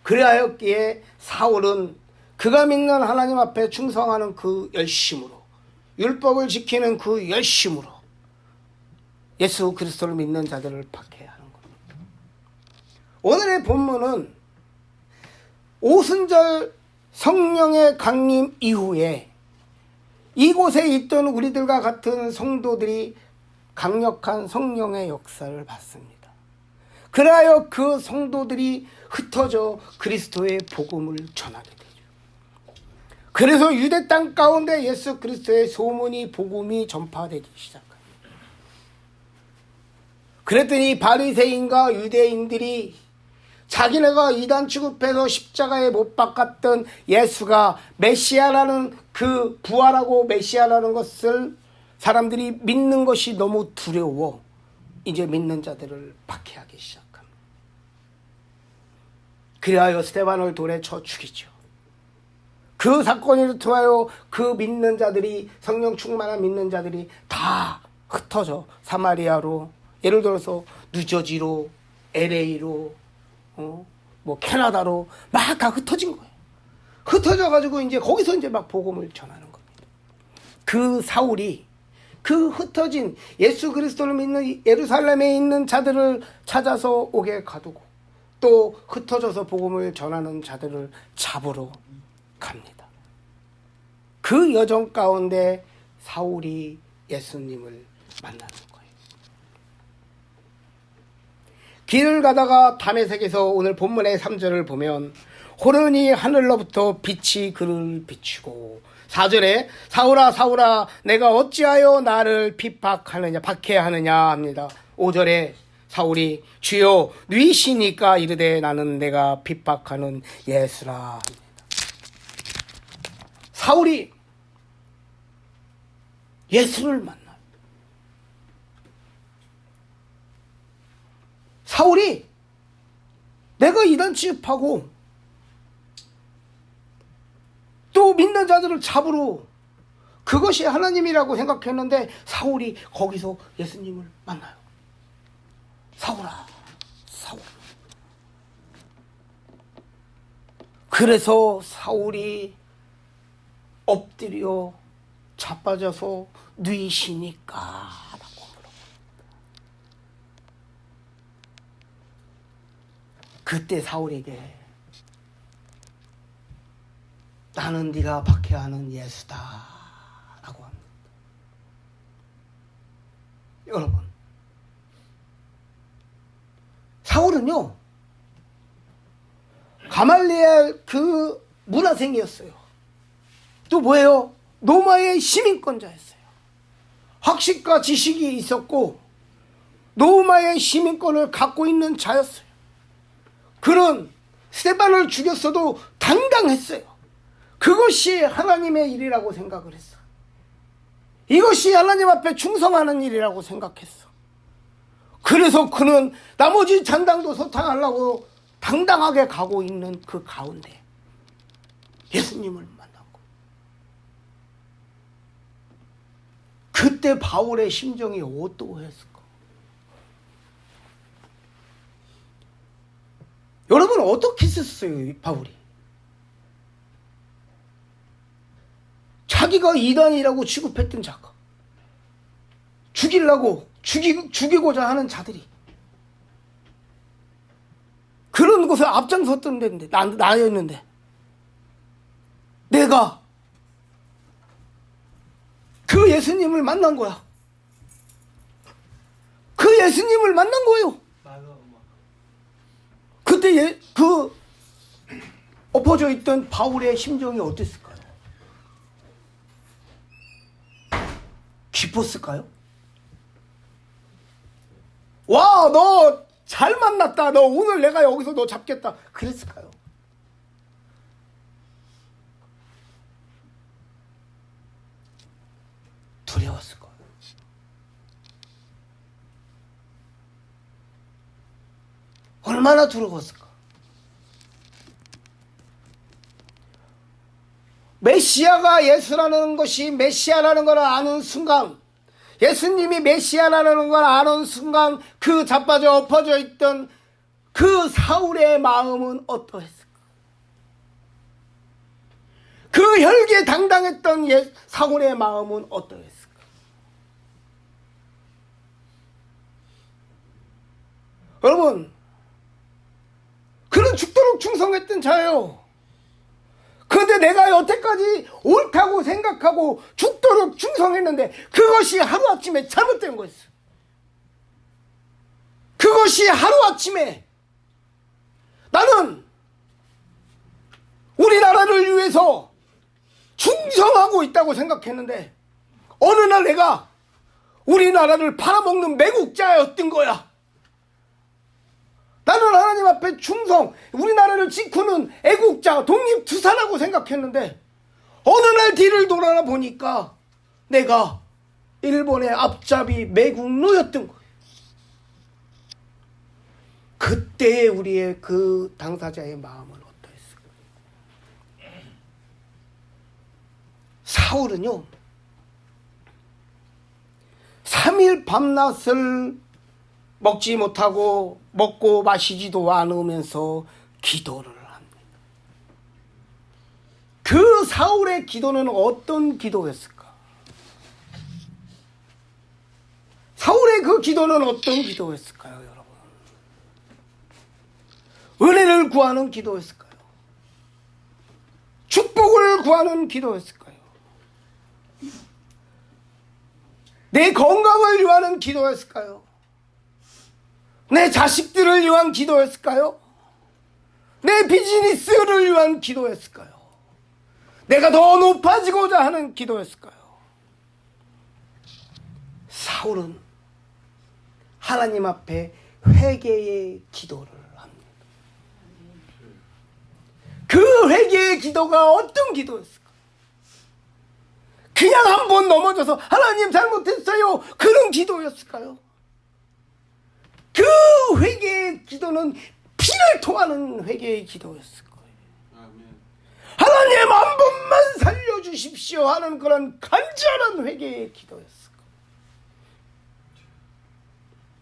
그리하였기에 사울은 그가 믿는 하나님 앞에 충성하는 그 열심으로, 율법을 지키는 그 열심으로 예수 그리스도를 믿는 자들을 박해하는 겁니다. 오늘의 본문은 오순절 성령의 강림 이후에 이곳에 있던 우리들과 같은 성도들이 강력한 성령의 역사를 받습니다. 그리하여 그 성도들이 흩어져 그리스도의 복음을 전하게 되죠. 그래서 유대 땅 가운데 예수 그리스도의 소문이, 복음이 전파되기 시작합니다. 그랬더니 바리새인과 유대인들이 자기네가 이단 취급해서 십자가에 못 박았던 예수가 메시아라는, 그 부활하고 메시아라는 것을 사람들이 믿는 것이 너무 두려워 이제 믿는 자들을 박해하기 시작합니다. 그리하여 스데반을 돌에 쳐 죽이죠. 그 사건을 통하여 그 믿는 자들이, 성령 충만한 믿는 자들이 다 흩어져 사마리아로, 예를 들어서 뉴저지로, LA로, 뭐 캐나다로 막 다 흩어진 거예요. 흩어져 가지고 이제 거기서 이제 막 복음을 전하는 겁니다. 그 사울이 그 흩어진 예수 그리스도를 믿는 예루살렘에 있는 자들을 찾아서 옥에 가두고 또 흩어져서 복음을 전하는 자들을 잡으러 갑니다. 그 여정 가운데 사울이 예수님을 만나는 거예요. 길을 가다가 다메섹에서 오늘 본문의 3절을 보면 호련히 하늘로부터 빛이 그를 비추고, 4절에 사울아 사울아 내가 어찌하여 나를 핍박하느냐, 박해하느냐 합니다. 5절에 사울이 주여 누이시니까 이르되 나는 내가 핍박하는 예수라 합니다. 사울이 예수를 만나요. 사울이 내가 이단 취급하고 또 믿는 자들을 잡으러, 그것이 하나님이라고 생각했는데 사울이 거기서 예수님을 만나요. 사울아 사울. 그래서 사울이 엎드려 자빠져서 누이시니까 라고 물어봅니다. 그때 사울에게 나는 네가 박해하는 예수다 라고 합니다. 여러분, 사울은요 가말리엘 그 문화생이었어요. 또 뭐예요? 로마의 시민권자였어요. 학식과 지식이 있었고 로마의 시민권을 갖고 있는 자였어요. 그는 스데반을 죽였어도 당당했어요. 그것이 하나님의 일이라고 생각을 했어. 이것이 하나님 앞에 충성하는 일이라고 생각했어. 그래서 그는 나머지 잔당도 소탕하려고 당당하게 가고 있는 그 가운데 예수님을 만났고, 그때 바울의 심정이 어떠했을까? 여러분 어떻게 했었어요? 바울이 자기가 이단이라고 취급했던 자가, 죽이고자 하는 자들이 그런 곳에 앞장섰던 데인데, 나였는데 내가 그 예수님을 만난 거야. 그 예수님을 만난 거예요. 그때 그 엎어져 있던 바울의 심정이 어땠을까요? 기뻤을까요? 와, 너 잘 만났다. 너 오늘 내가 여기서 너 잡겠다. 그랬을까요? 두려웠을 거예요. 얼마나 두려웠을까? 메시아가 예수라는 것이 메시아라는 걸 아는 순간, 예수님이 메시아라는 걸 아는 순간 그 자빠져 엎어져 있던 그 사울의 마음은 어떠했을까? 혈기당당했던 사울의 마음은 어떠했을까? 여러분, 그는 죽도록 충성했던 자예요. 그런데 내가 여태까지 옳다고 생각하고 죽도록 충성했는데 그것이 하루아침에 잘못된 거였어요. 그것이 하루아침에 나는 우리나라를 위해서 충성하고 있다고 생각했는데 어느 날 내가 우리나라를 팔아먹는 매국자였던 거야. 나는 하나님 앞에 충성, 우리나라를 지키는 애국자, 독립투사라고 생각했는데 어느 날 뒤를 돌아나 보니까 내가 일본의 앞잡이 매국노였던 거예요. 그때의 우리의 그 당사자의 마음은 어떠했을까? 사울은요, 3일 밤낮을 먹지 못하고 먹고 마시지도 않으면서 기도를 합니다. 그 사울의 기도는 어떤 기도였을까? 사울의 그 기도는 어떤 기도였을까요, 여러분? 은혜를 구하는 기도였을까요? 축복을 구하는 기도였을까요? 내 건강을 위하는 기도였을까요? 내 자식들을 위한 기도였을까요? 내 비즈니스를 위한 기도였을까요? 내가 더 높아지고자 하는 기도였을까요? 사울은 하나님 앞에 회개의 기도를 합니다. 그 회개의 기도가 어떤 기도였을까? 그냥 한번 넘어져서 하나님 잘못했어요, 그런 기도였을까요? 그 회개의 기도는 피를 토하는 회개의 기도였을 거예요. 하나님 한 번만 살려주십시오 하는 그런 간절한 회개의 기도였을 거예요.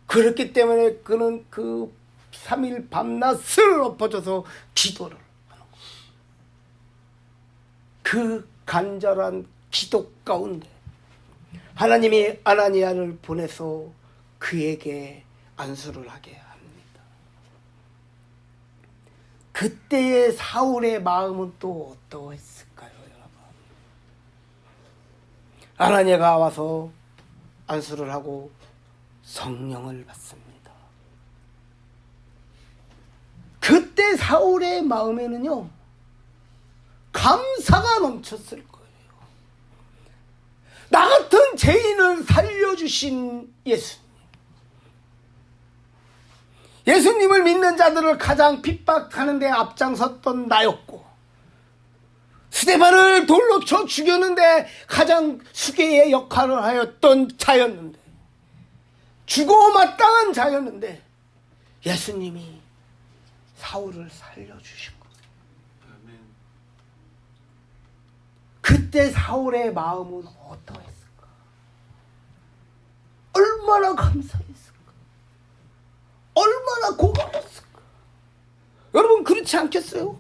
그렇기 때문에 그는 그 3일 밤낮을 엎어져서 기도를 하는 거예요. 그 간절한 기도 가운데 하나님이 아나니아를 보내서 그에게 안수를 하게 합니다. 그때의 사울의 마음은 또 어떠했을까요, 여러분? 아나니아가 와서 안수를 하고 성령을 받습니다. 그때 사울의 마음에는요, 감사가 넘쳤을 거예요. 나 같은 죄인을 살려주신 예수님. 예수님을 믿는 자들을 가장 핍박하는 데 앞장섰던 나였고, 스데반을 돌로 쳐 죽였는데 가장 수괴의 역할을 하였던 자였는데, 죽어 마땅한 자였는데 예수님이 사울을 살려주신 거예요. 그때 사울의 마음은 어떠했을까? 얼마나 감사했을까? 얼마나 고마웠을까? 여러분, 그렇지 않겠어요?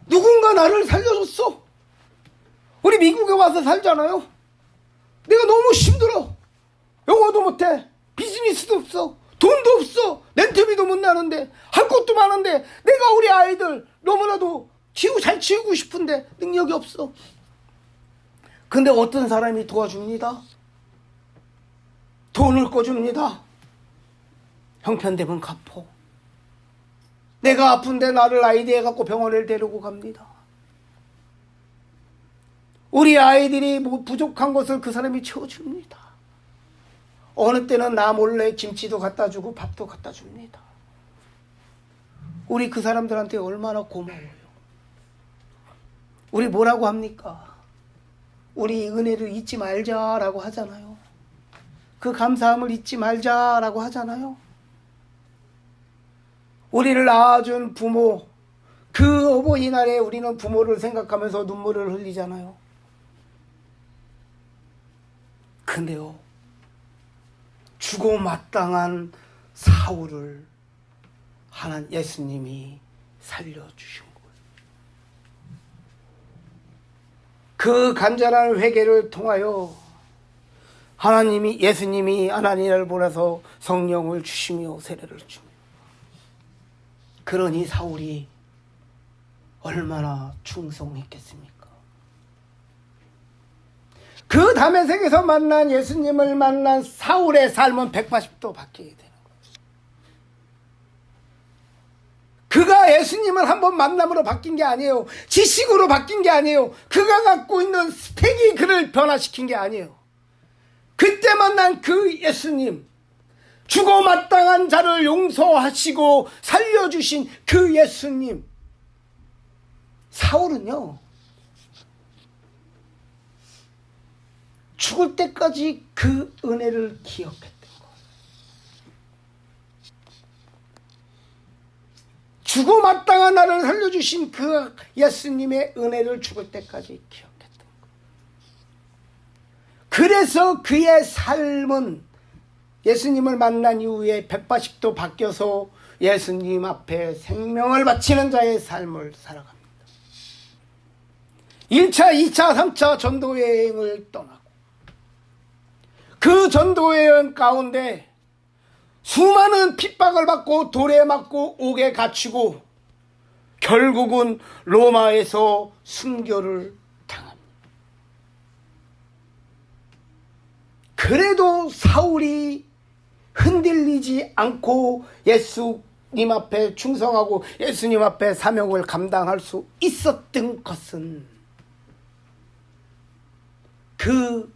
누군가 나를 살려줬어. 우리 미국에 와서 살잖아요. 내가 너무 힘들어. 영어도 못해. 비즈니스도 없어. 돈도 없어. 렌트비도 못 나는데, 할 것도 많은데, 내가 우리 아이들 너무나도 잘 키우고 싶은데 능력이 없어. 근데 어떤 사람이 도와줍니다. 돈을 꿔줍니다. 형편되면 갚어. 내가 아픈데 나를 아이디에 갖고 병원을 데리고 갑니다. 우리 아이들이 뭐 부족한 것을 그 사람이 채워줍니다. 어느 때는 나 몰래 김치도 갖다 주고 밥도 갖다 줍니다. 우리 그 사람들한테 얼마나 고마워요. 우리 뭐라고 합니까? 우리 은혜를 잊지 말자라고 하잖아요. 그 감사함을 잊지 말자라고 하잖아요. 우리를 낳아준 부모, 그 어버이날에 우리는 부모를 생각하면서 눈물을 흘리잖아요. 근데요, 죽어 마땅한 사울을 하나님 예수님이 살려주신 거예요. 그 간절한 회개를 통하여 예수님이 하나님을 보내서 성령을 주시며 세례를 주며, 그러니 사울이 얼마나 충성했겠습니까? 그 다메섹에서 만난 예수님을 만난 사울의 삶은 180도 바뀌게 되는 거예요. 그가 예수님을 한번 만남으로 바뀐 게 아니에요. 지식으로 바뀐 게 아니에요. 그가 갖고 있는 스펙이 그를 변화시킨 게 아니에요. 그때 만난 그 예수님, 죽어 마땅한 자를 용서하시고 살려주신 그 예수님, 사울은요, 죽을 때까지 그 은혜를 기억했던 거예요. 죽어 마땅한 나를 살려주신 그 예수님의 은혜를 죽을 때까지 기억했던 거예요. 그래서 그의 삶은 예수님을 만난 이후에 180도 바뀌어서 예수님 앞에 생명을 바치는 자의 삶을 살아갑니다. 1차, 2차, 3차 전도여행을 떠나고, 그 전도여행 가운데 수많은 핍박을 받고 돌에 맞고 옥에 갇히고 결국은 로마에서 순교를 당합니다. 그래도 사울이 흔들리지 않고 예수님 앞에 충성하고 예수님 앞에 사명을 감당할 수 있었던 것은 그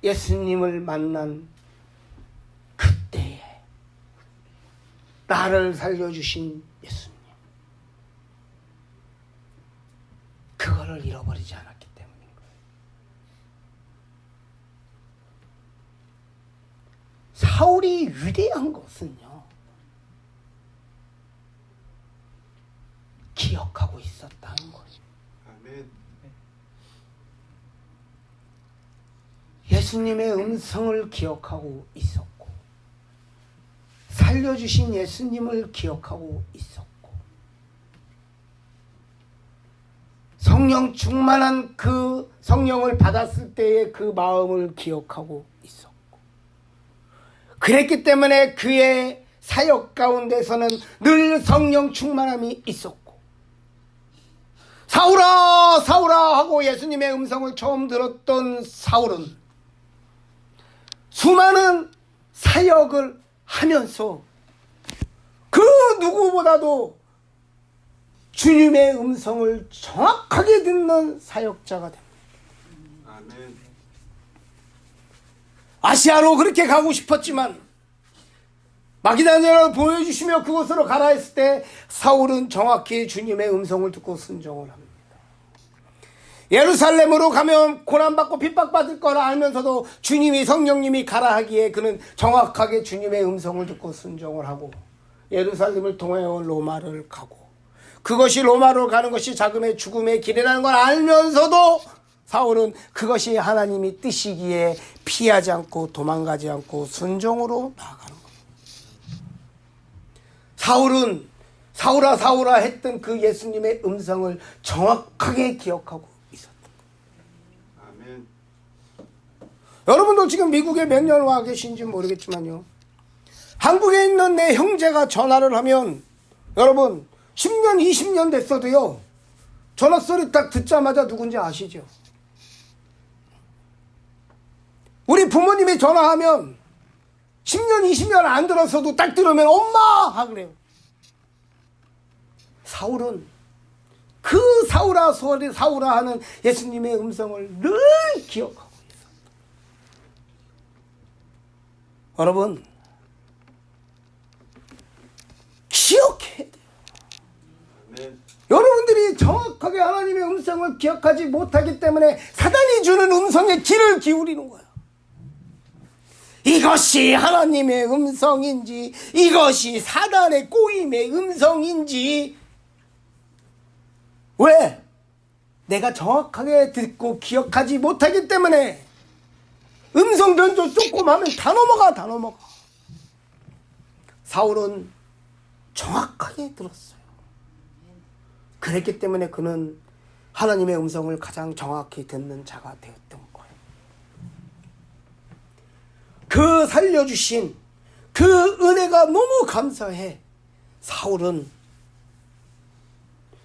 예수님을 만난 그때에 나를 살려주신 예수님, 그거를 잃어버리지 않았기 때문인 거예요. 사울이 위대한 것은요, 기억하고 있었다는 거예요. 아멘. 예수님의 음성을 기억하고 있었고, 살려주신 예수님을 기억하고 있었고, 성령 충만한 그 성령을 받았을 때의 그 마음을 기억하고 있었고, 그랬기 때문에 그의 사역 가운데서는 늘 성령 충만함이 있었고, 사울아 사울아 하고 예수님의 음성을 처음 들었던 사울은 수많은 사역을 하면서 그 누구보다도 주님의 음성을 정확하게 듣는 사역자가 됩니다. 아멘. 아시아로 그렇게 가고 싶었지만 마기다냐를 보여주시며 그곳으로 가라 했을 때 사울은 정확히 주님의 음성을 듣고 순종을 합니다. 예루살렘으로 가면 고난받고 핍박받을 거라 알면서도 주님이 성령님이 가라 하기에 그는 정확하게 주님의 음성을 듣고 순종을 하고 예루살렘을 통하여 로마를 가고, 그것이 로마로 가는 것이 자금의 죽음의 길이라는 걸 알면서도 사울은 그것이 하나님이 뜻이기에 피하지 않고 도망가지 않고 순종으로 나아가는 겁니다. 사울은 사울아 사울아 했던 그 예수님의 음성을 정확하게 기억하고 여러분도 지금 미국에 몇 년 와 계신지 모르겠지만요, 한국에 있는 내 형제가 전화를 하면 여러분 10년 20년 됐어도요 전화 소리 딱 듣자마자 누군지 아시죠? 우리 부모님이 전화하면 10년 20년 안 들었어도 딱 들으면 엄마 하고 그래요. 사울은 그 사울아 사울아 하는 예수님의 음성을 늘 기억하고, 여러분 기억해야 돼요. 네. 여러분들이 정확하게 하나님의 음성을 기억하지 못하기 때문에 사단이 주는 음성에 귀를 기울이는 거야. 이것이 하나님의 음성인지 이것이 사단의 꼬임의 음성인지, 왜? 내가 정확하게 듣고 기억하지 못하기 때문에 음성 변조 조금 하면 다 넘어가. 사울은 정확하게 들었어요. 그랬기 때문에 그는 하나님의 음성을 가장 정확히 듣는 자가 되었던 거예요. 그 살려주신 그 은혜가 너무 감사해 사울은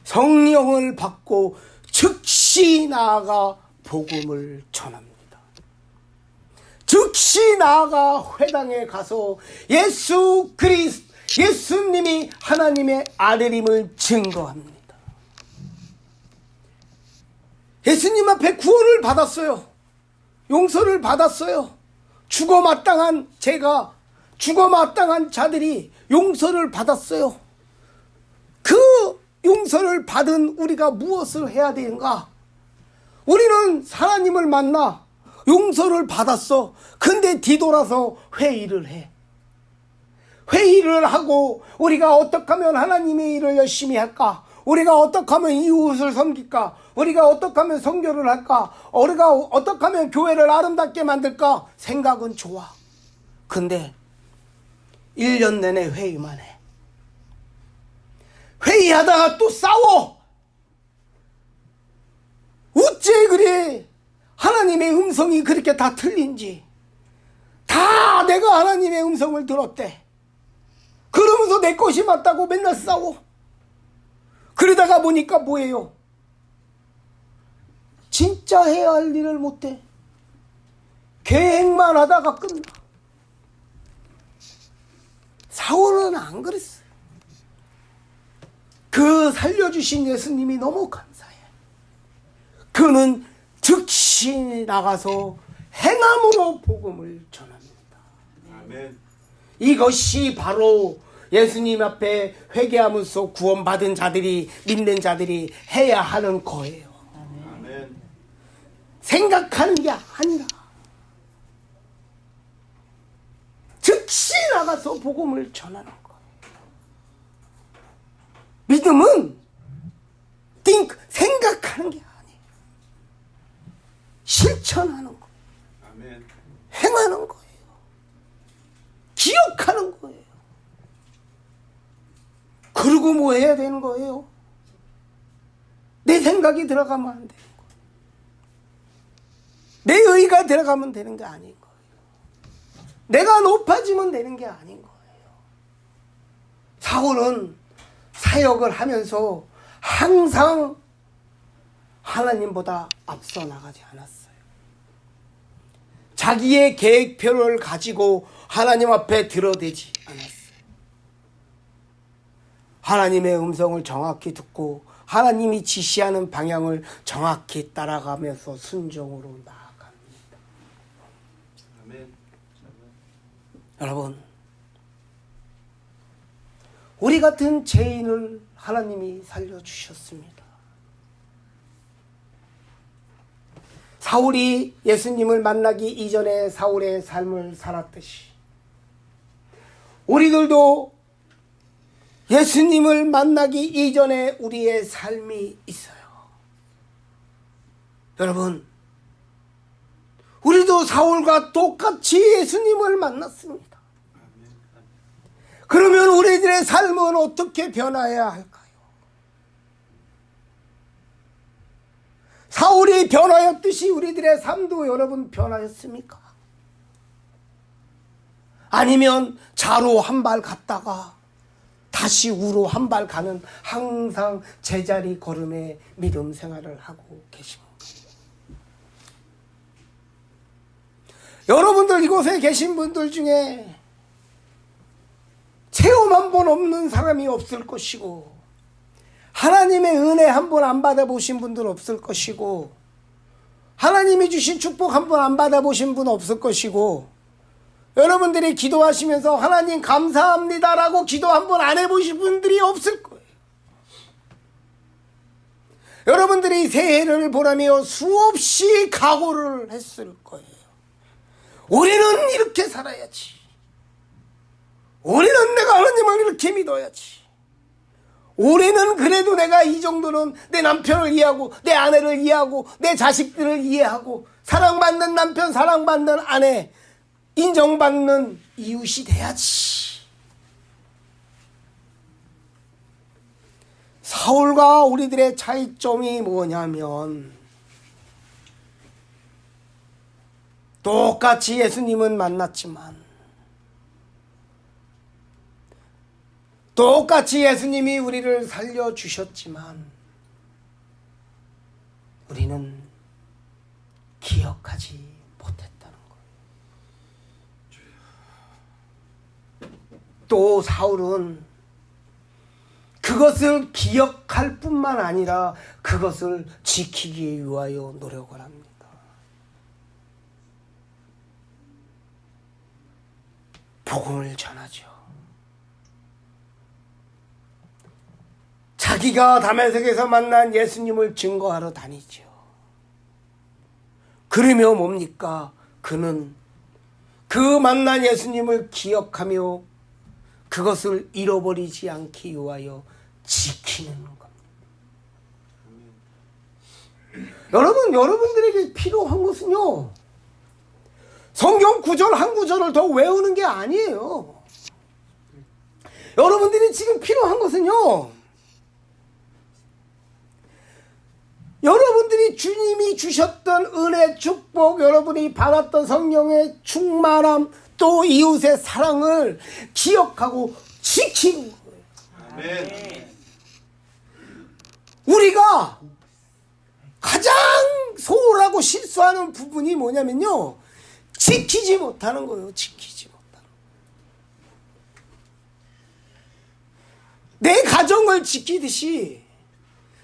성령을 받고 즉시 나아가 복음을 전합니다. 즉시 나아가 회당에 가서 예수님이 하나님의 아들임을 증거합니다. 예수님 앞에 구원을 받았어요. 용서를 받았어요. 죽어 마땅한 자들이 용서를 받았어요. 그 용서를 받은 우리가 무엇을 해야 되는가? 우리는 하나님을 만나 용서를 받았어. 근데 뒤돌아서 회의를 해. 회의를 하고 우리가 어떻게 하면 하나님의 일을 열심히 할까? 우리가 어떻게 하면 이웃을 섬길까? 우리가 어떻게 하면 선교를 할까? 우리가 어떻게 하면 교회를 아름답게 만들까? 생각은 좋아. 근데 1년 내내 회의만 해. 회의하다가 또 싸워. 어째 그래? 하나님의 음성이 그렇게 다 틀린지. 다 내가 하나님의 음성을 들었대. 그러면서 내 것이 맞다고 맨날 싸워. 그러다가 보니까 뭐예요? 진짜 해야 할 일을 못해. 계획만 하다가 끝나. 사울은 안 그랬어요. 그 살려주신 예수님이 너무 감사해. 그는 즉시 나가서 행함으로 복음을 전합니다. 아멘. 이것이 바로 예수님 앞에 회개하면서 구원받은 자들이, 믿는 자들이 해야 하는 거예요. 아멘. 생각하는 게 아니라 즉시 나가서 복음을 전하는 거예요. 믿음은 생각하는 게 아니에요. 실천하는 거예요. 아멘. 행하는 거예요. 기억하는 거예요. 그리고 뭐 해야 되는 거예요? 내 생각이 들어가면 안 되는 거예요. 내 의가 들어가면 되는 게 아닌 거예요. 내가 높아지면 되는 게 아닌 거예요. 사울은 사역을 하면서 항상 하나님보다 앞서 나가지 않았어요. 자기의 계획표를 가지고 하나님 앞에 들어대지 않았어요. 하나님의 음성을 정확히 듣고 하나님이 지시하는 방향을 정확히 따라가면서 순종으로 나아갑니다. 아멘. 여러분, 우리 같은 죄인을 하나님이 살려주셨습니다. 사울이 예수님을 만나기 이전에 사울의 삶을 살았듯이 우리들도 예수님을 만나기 이전에 우리의 삶이 있어요. 여러분, 우리도 사울과 똑같이 예수님을 만났습니다. 그러면 우리들의 삶은 어떻게 변화해야 할까요? 사울이 변화였듯이 우리들의 삶도 여러분 변화했습니까? 아니면 좌로 한 발 갔다가 다시 우로 한 발 가는 항상 제자리 걸음의 믿음 생활을 하고 계십니까? 여러분들 이곳에 계신 분들 중에 체험 한 번 없는 사람이 없을 것이고 하나님의 은혜 한 번 안 받아보신 분들 없을 것이고 하나님이 주신 축복 한 번 안 받아보신 분 없을 것이고 여러분들이 기도하시면서 하나님 감사합니다라고 기도 한 번 안 해보신 분들이 없을 거예요. 여러분들이 새해를 보라며 수없이 각오를 했을 거예요. 우리는 이렇게 살아야지. 우리는 내가 하나님을 이렇게 믿어야지. 올해는 그래도 내가 이 정도는 내 남편을 이해하고 내 아내를 이해하고 내 자식들을 이해하고 사랑받는 남편, 사랑받는 아내, 인정받는 이웃이 돼야지. 사울과 우리들의 차이점이 뭐냐면 똑같이 예수님은 만났지만 똑같이 예수님이 우리를 살려주셨지만 우리는 기억하지 못했다는 거예요. 또 사울은 그것을 기억할 뿐만 아니라 그것을 지키기 위하여 노력을 합니다. 복음을 전하죠. 자기가 다메섹에서 만난 예수님을 증거하러 다니죠. 그러며 뭡니까? 그는 그 만난 예수님을 기억하며 그것을 잃어버리지 않기 위하여 지키는 겁니다. 여러분들에게 필요한 것은요, 성경 구절 한 구절을 더 외우는 게 아니에요. 여러분들이 지금 필요한 것은요, 여러분들이 주님이 주셨던 은혜, 축복, 여러분이 받았던 성령의 충만함, 또 이웃의 사랑을 기억하고 지키는 거예요. 아멘. 우리가 가장 소홀하고 실수하는 부분이 뭐냐면요, 지키지 못하는 거예요. 지키지 못하는 거예요. 내 가정을 지키듯이,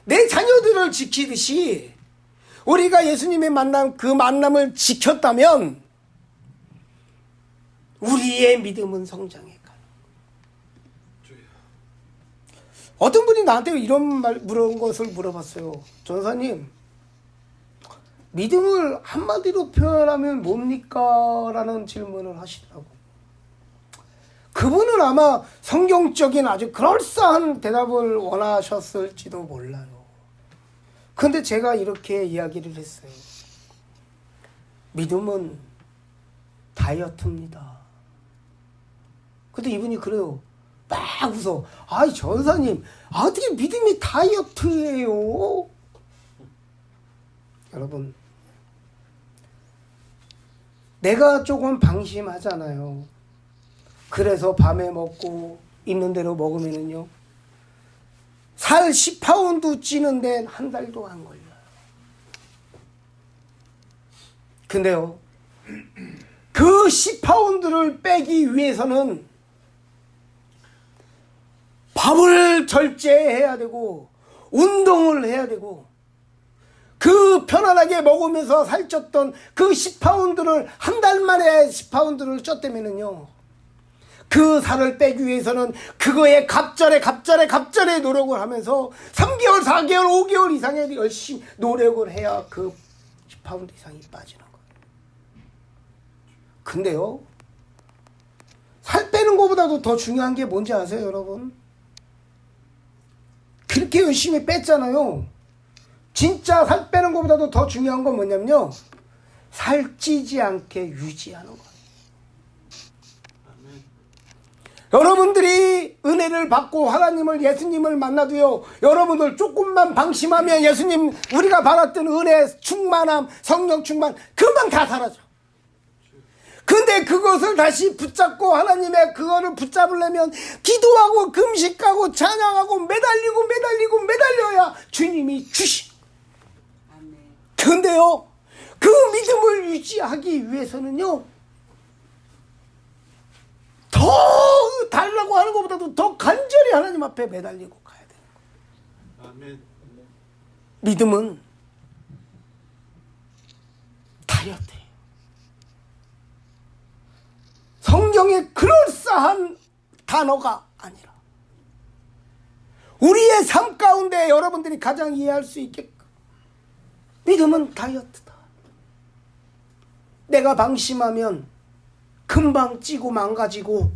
내 자녀들을 지키듯이 우리가 예수님의 만남, 그 만남을 지켰다면 우리의 믿음은 성장해 가요. 어떤 분이 나한테 이런 물은 것을 물어봤어요. 전사님, 믿음을 한마디로 표현하면 뭡니까? 라는 질문을 하시더라고요. 그분은 아마 성경적인 아주 그럴싸한 대답을 원하셨을지도 몰라요. 근데 제가 이렇게 이야기를 했어요. 믿음은 다이어트입니다. 근데 이분이 그래요. 막 웃어. 아이, 전사님, 어떻게 믿음이 다이어트예요? 여러분, 내가 조금 방심하잖아요. 그래서 밤에 먹고 있는 대로 먹으면은요, 살 10파운드 찌는데 한 달도 안 걸려요. 근데요, 그 10파운드를 빼기 위해서는 밥을 절제해야 되고 운동을 해야 되고, 그 편안하게 먹으면서 살쪘던 그 10파운드를 한 달 만에 10파운드를 쪘다면은요, 그 살을 빼기 위해서는 그거에 갑절에 노력을 하면서 3개월, 4개월, 5개월 이상의 열심히 노력을 해야 그 10파운드 이상이 빠지는 거예요. 근데요, 살 빼는 것보다도 더 중요한 게 뭔지 아세요, 여러분? 그렇게 열심히 뺐잖아요. 진짜 살 빼는 것보다도 더 중요한 건 뭐냐면요, 살찌지 않게 유지하는 거예요. 여러분들이 은혜를 받고 하나님을, 예수님을 만나도요, 여러분들 조금만 방심하면 예수님, 우리가 받았던 은혜, 충만함, 성령 충만 금방 다 사라져. 근데 그것을 다시 붙잡고 하나님의 그거를 붙잡으려면 기도하고 금식하고 찬양하고 매달려야 주님이 주시. 근데요, 그 믿음을 유지하기 위해서는요, 더 달라고 하는 것보다도 더 간절히 하나님 앞에 매달리고 가야 되는 거예요. 아멘. 믿음은 다이어트예요. 성경의 그럴싸한 단어가 아니라 우리의 삶 가운데 여러분들이 가장 이해할 수 있게끔 믿음은 다이어트다. 내가 방심하면 금방 찌고 망가지고,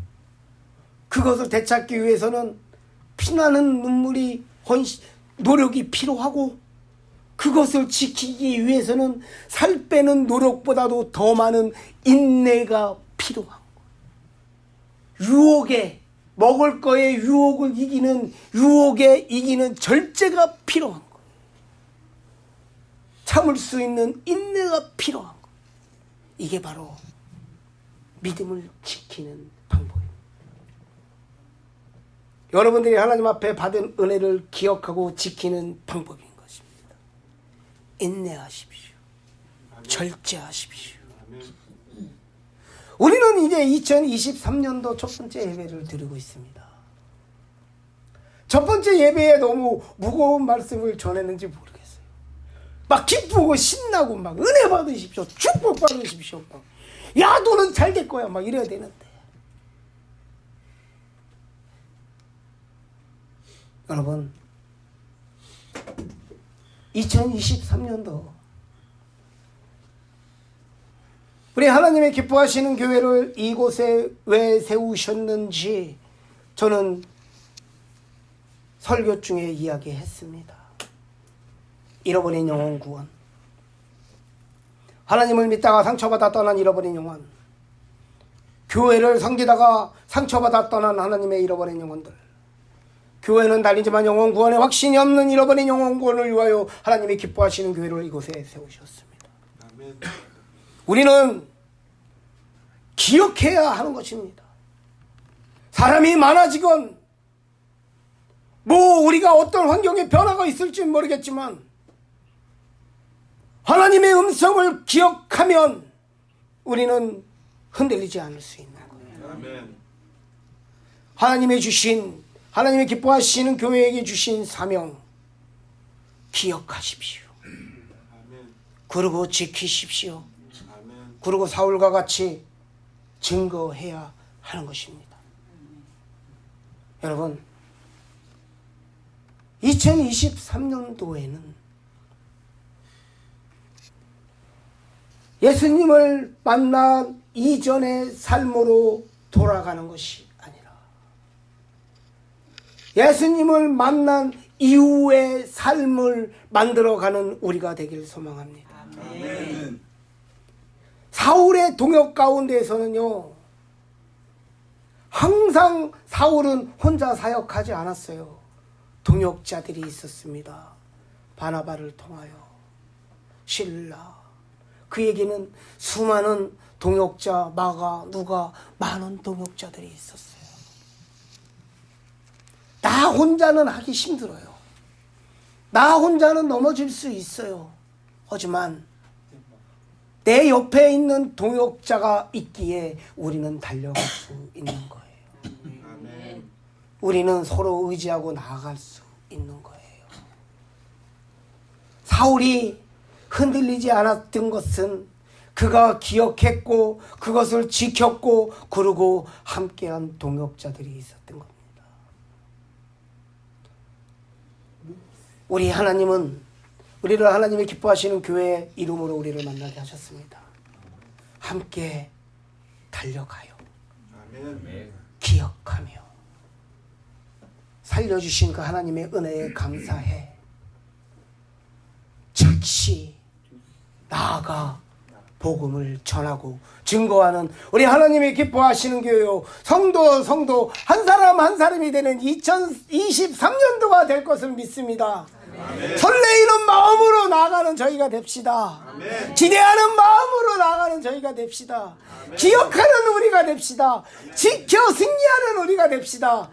그것을 되찾기 위해서는 피나는 눈물이 노력이 필요하고, 그것을 지키기 위해서는 살 빼는 노력보다도 더 많은 인내가 필요한 거예요. 유혹에 먹을 거에 유혹을 이기는, 유혹에 이기는 절제가 필요한 거예요. 참을 수 있는 인내가 필요한 거예요. 이게 바로 믿음을 지키는 방법입니다. 여러분들이 하나님 앞에 받은 은혜를 기억하고 지키는 방법인 것입니다. 인내하십시오. 절제하십시오. 아멘. 우리는 이제 2023년도 첫 번째 예배를 드리고 있습니다. 첫 번째 예배에 너무 무거운 말씀을 전했는지 모르겠어요. 막 기쁘고 신나고 막 은혜 받으십시오. 축복 받으십시오. 막. 야, 너는 잘 될 거야. 막 이래야 되는데. 여러분, 2023년도 우리 하나님의 기뻐하시는 교회를 이곳에 왜 세우셨는지 저는 설교 중에 이야기했습니다. 잃어버린 영혼 구원. 하나님을 믿다가 상처받아 떠난 잃어버린 영혼. 교회를 섬기다가 상처받아 떠난 하나님의 잃어버린 영혼들. 교회는 달리지만 영혼 구원에 확신이 없는 잃어버린 영혼 구원을 위하여 하나님이 기뻐하시는 교회를 이곳에 세우셨습니다. 아멘. 우리는 기억해야 하는 것입니다. 사람이 많아지건 뭐 우리가 어떤 환경에 변화가 있을지 모르겠지만 하나님의 음성을 기억하면 우리는 흔들리지 않을 수 있는 거예요. 아멘. 하나님의 주신, 하나님의 기뻐하시는 교회에게 주신 사명 기억하십시오. 아멘. 그리고 지키십시오. 아멘. 그리고 사울과 같이 증거해야 하는 것입니다. 여러분, 2023년도에는 예수님을 만난 이전의 삶으로 돌아가는 것이 아니라 예수님을 만난 이후의 삶을 만들어가는 우리가 되길 소망합니다. 아멘. 사울의 동역 가운데에서는요, 항상 사울은 혼자 사역하지 않았어요. 동역자들이 있었습니다. 바나바를 통하여 실라, 그에게는 수많은 동역자, 마가, 누가, 많은 동역자들이 있었어요. 나 혼자는 하기 힘들어요. 나 혼자는 넘어질 수 있어요. 하지만 내 옆에 있는 동역자가 있기에 우리는 달려갈 수 있는 거예요. 아멘. 우리는 서로 의지하고 나아갈 수 있는 거예요. 사울이 흔들리지 않았던 것은 그가 기억했고 그것을 지켰고 그러고 함께한 동역자들이 있었던 겁니다. 우리 하나님은 우리를 하나님이 기뻐하시는 교회의 이름으로 우리를 만나게 하셨습니다. 함께 달려가요. 아멘. 기억하며 살려주신 그 하나님의 은혜에 감사해 즉시 나아가 복음을 전하고 증거하는 우리 하나님이 기뻐하시는 교회요, 성도 한 사람 한 사람이 되는 2023년도가 될 것을 믿습니다. 아멘. 설레이는 마음으로 나아가는 저희가 됩시다. 아멘. 기대하는 마음으로 나아가는 저희가 됩시다. 기억하는 우리가 됩시다. 지켜 승리하는 우리가 됩시다.